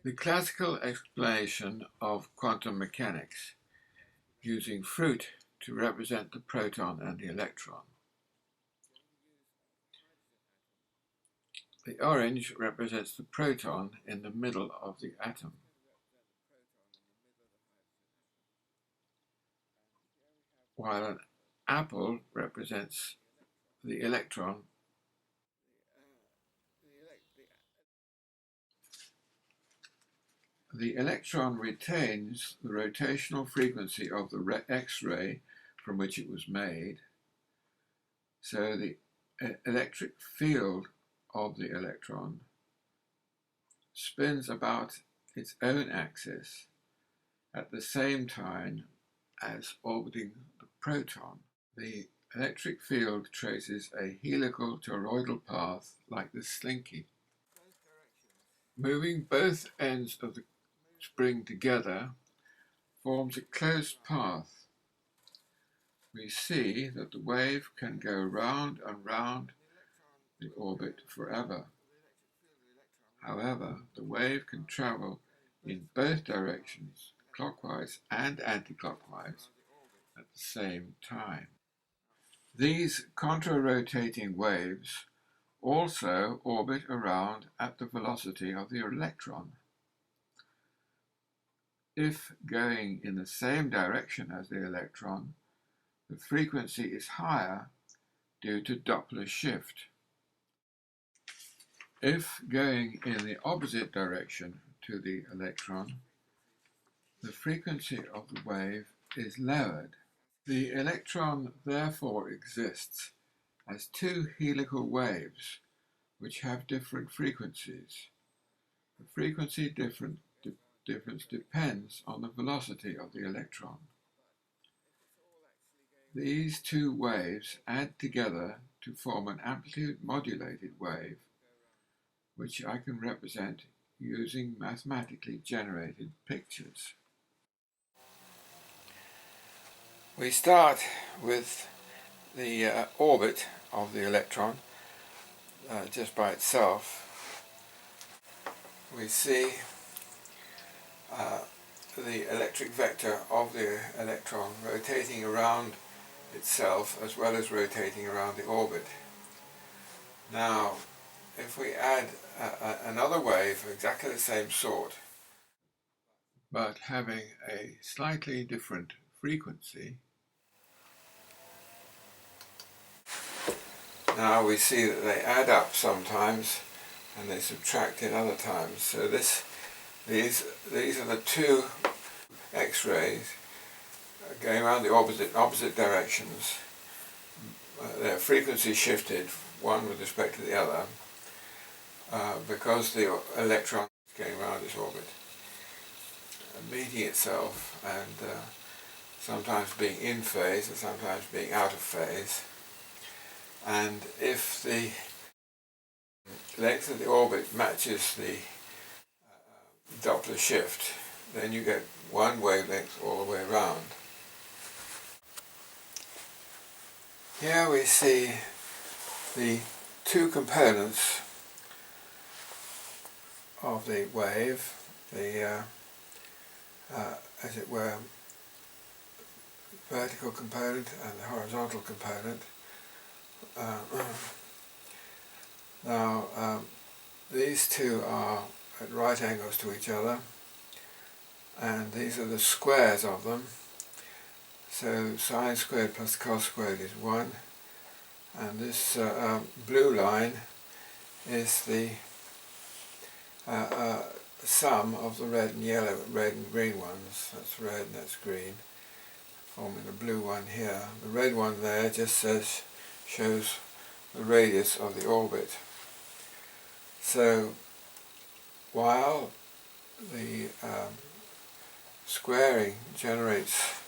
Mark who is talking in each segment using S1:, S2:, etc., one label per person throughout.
S1: The classical explanation of quantum mechanics using fruit to represent the proton and the electron. The orange represents the proton in the middle of the atom. While an apple represents the electron. The electron retains the rotational frequency of the X-ray from which it was made, so the electric field of the electron spins about its own axis at the same time as orbiting the proton. The electric field traces a helical toroidal path like the slinky. Moving both ends of the spring together forms a closed path. We see that the wave can go round and round the orbit forever. However, the wave can travel in both directions, clockwise and anti-clockwise, at the same time. These contra-rotating waves also orbit around at the velocity of the electron. If going in the same direction as the electron, the frequency is higher due to doppler shift. If going in the opposite direction to the electron, the frequency of the wave is lowered. The electron therefore exists as two helical waves which have different frequencies. The frequency difference depends on the velocity of the electron. These two waves add together to form an amplitude modulated wave, which I can represent using mathematically generated pictures. We start with the orbit of the electron just by itself. We see the electric vector of the electron rotating around itself as well as rotating around the orbit. Now, if we add another wave of exactly the same sort, but having a slightly different frequency, now we see that they add up sometimes and they subtract in other times. So these are the two X-rays going around the opposite directions. Their frequency shifted, one with respect to the other, because the electron is going around its orbit, meeting itself, and sometimes being in phase and sometimes being out of phase. And if the length of the orbit matches the Doppler shift, then you get one wavelength all the way around. Here we see the two components of the wave, the as it were, vertical component and the horizontal component. Now, these two are at right angles to each other, and these are the squares of them. So sine squared plus cos squared is 1, and this blue line is the sum of the red and green ones. That's red and that's green, forming the blue one here. The red one there just shows the radius of the orbit. So while the squaring generates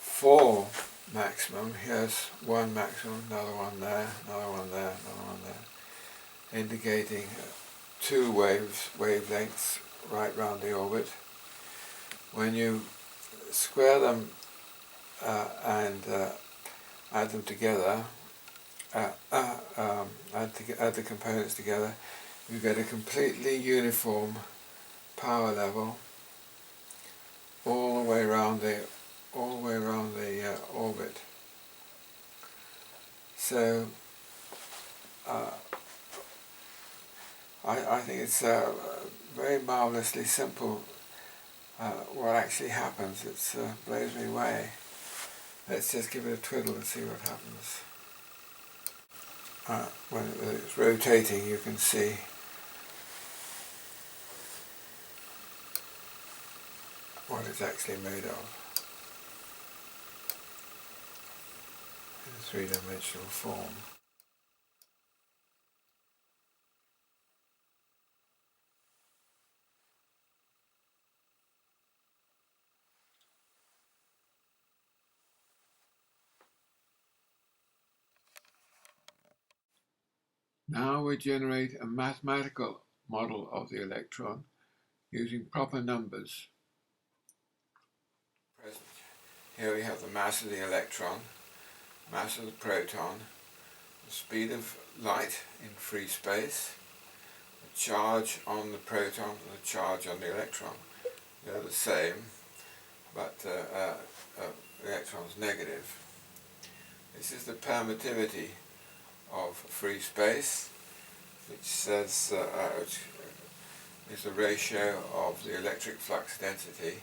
S1: 4 maximum, here's one maximum, another one there, another one there, another one there, indicating 2 wavelengths right round the orbit. When you square them and add them together, add the components together, you get a completely uniform power level all the way around the orbit. So I think it's very marvellously simple what actually happens. It blows me away. Let's just give it a twiddle and see what happens. When it's rotating, you can see what it's actually made of in a three-dimensional form. Now we generate a mathematical model of the electron using proper numbers. Present. Here we have the mass of the electron, mass of the proton, the speed of light in free space, the charge on the proton and the charge on the electron. They're the same, but the electron's negative. This is the permittivity of free space, which says which is the ratio of the electric flux density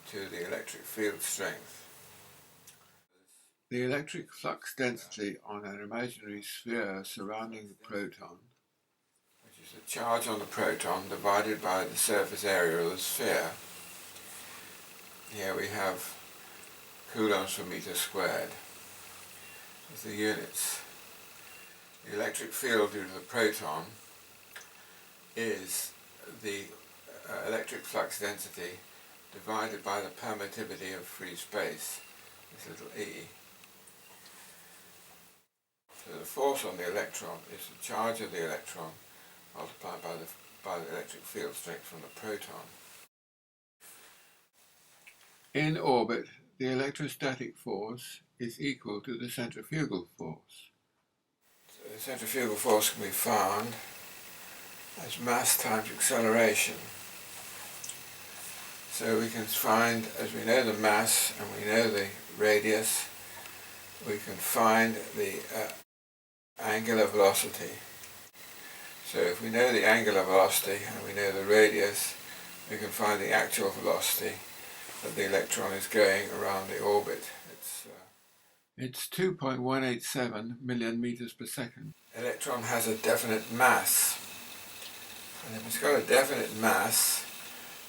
S1: to the electric field strength. The electric flux density on an imaginary sphere surrounding the proton, which is the charge on the proton divided by the surface area of the sphere. Here we have coulombs per meter squared as the units. The electric field due to the proton is the electric flux density divided by the permittivity of free space, this little e. So the force on the electron is the charge of the electron multiplied by the electric field strength from the proton. In orbit, the electrostatic force is equal to the centrifugal force. So the centrifugal force can be found as mass times acceleration. So we can find, as we know the mass and we know the radius, we can find the angular velocity. So if we know the angular velocity and we know the radius, we can find the actual velocity that the electron is going around the orbit. It's 2.187 million meters per second. Electron has a definite mass, and if it's got a definite mass,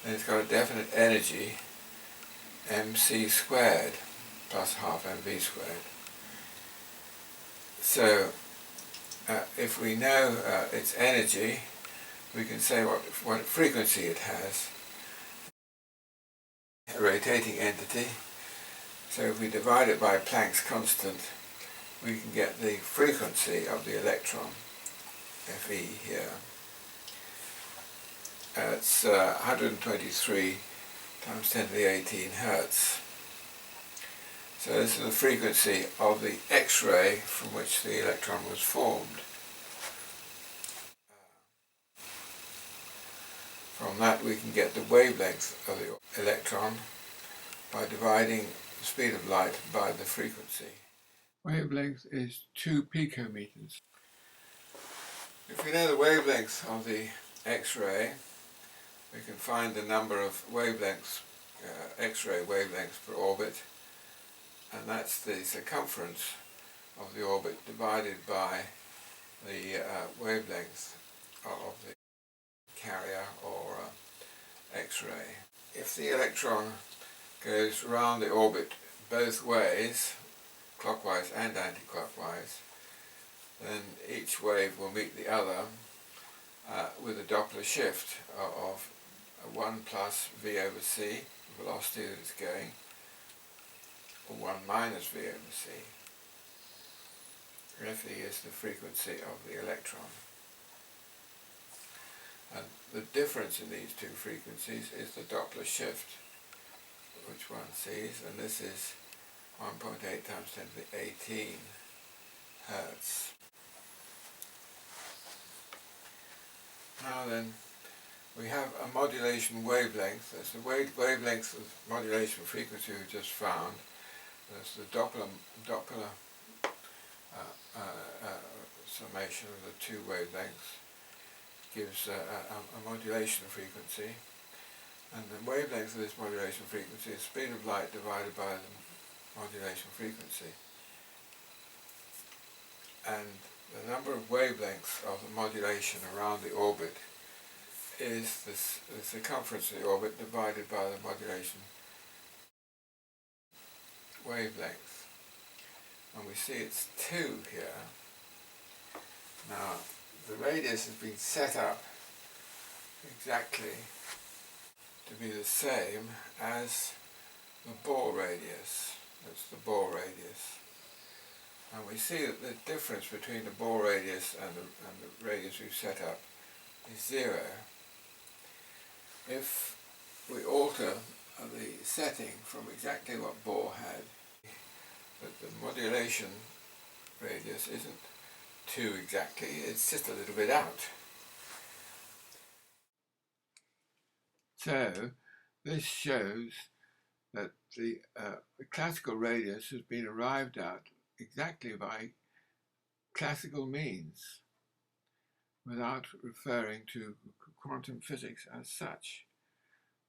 S1: then it's got a definite energy, mc squared plus half mv squared. So if we know its energy, we can say what frequency it has. A rotating entity. So if we divide it by Planck's constant, we can get the frequency of the electron, Fe here. It's 123 times 10 to the 18 Hertz. So this is the frequency of the X-ray from which the electron was formed. From that we can get the wavelength of the electron by dividing the speed of light by the frequency. Wavelength is 2 picometers. If we know the wavelength of the X-ray, we can find the number of wavelengths, X-ray wavelengths per orbit, and that's the circumference of the orbit divided by the wavelength of the carrier or X-ray. If the electron goes around the orbit both ways, clockwise and anti-clockwise, then each wave will meet the other with a doppler shift of 1 plus v over c, the velocity that it's going, or 1 minus v over c. Fe is the frequency of the electron. And the difference in these two frequencies is the doppler shift, which one sees, and this is 1.8 times 10 to the 18 Hertz. Now then, we have a modulation wavelength. That's the wavelength of modulation frequency we just found. That's the Doppler summation of the two wavelengths gives a modulation frequency, and the wavelength of this modulation frequency is speed of light divided by the modulation frequency, and the number of wavelengths of the modulation around the orbit is the circumference of the orbit divided by the modulation wavelength, and we see it's 2 here. Now the radius has been set up exactly to be the same as the Bohr radius. That's the Bohr radius. And we see that the difference between the Bohr radius and the radius we've set up is 0. If we alter the setting from exactly what Bohr had, that the modulation radius isn't 2 exactly, it's just a little bit out. So this shows that the classical radius has been arrived at exactly by classical means without referring to quantum physics as such.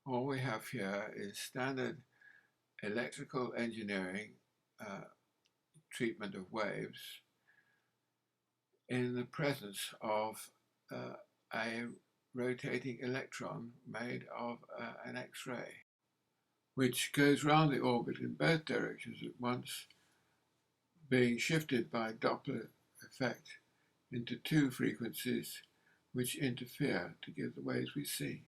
S1: All we have here is standard electrical engineering treatment of waves in the presence of a rotating electron made of an X-ray, which goes round the orbit in both directions at once, being shifted by Doppler effect into 2 frequencies which interfere to give the waves we see.